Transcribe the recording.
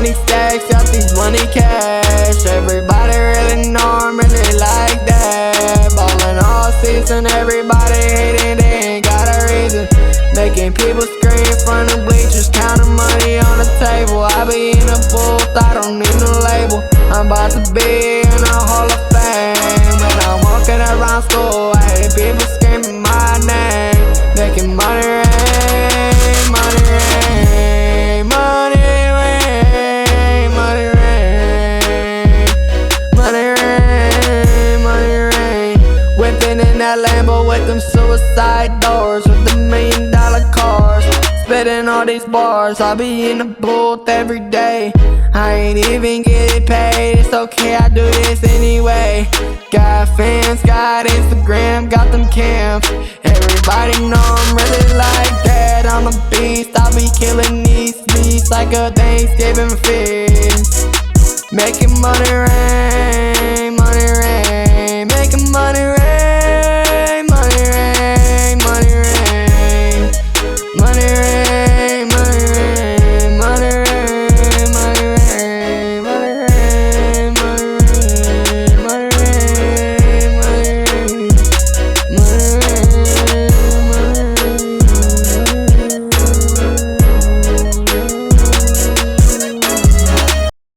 money stacks, got these money cash. Everybody really know I'm really like that. Ballin' all season, everybody hating, they ain't got a reason. Making people scream from the bleachers, counting money on the table. I be in a booth, I don't need no label. I'm about to be in a Hall of Fame. When I'm walking around school, I hear people screaming my name. Making money rain, money rain, money rain, money rain, money rain, money rain. Whipping in that Lambo with them suicide doors, with the $1 million cars. Spitting all these bars, I be in the booth every day. I ain't even getting paid, it's okay, I do this anyway. Got fans, got Instagram, got them cams. Everybody know I'm really like that. I'm a beast, I be killing these beats like a Thanksgiving feast. Making money rain, making money rain.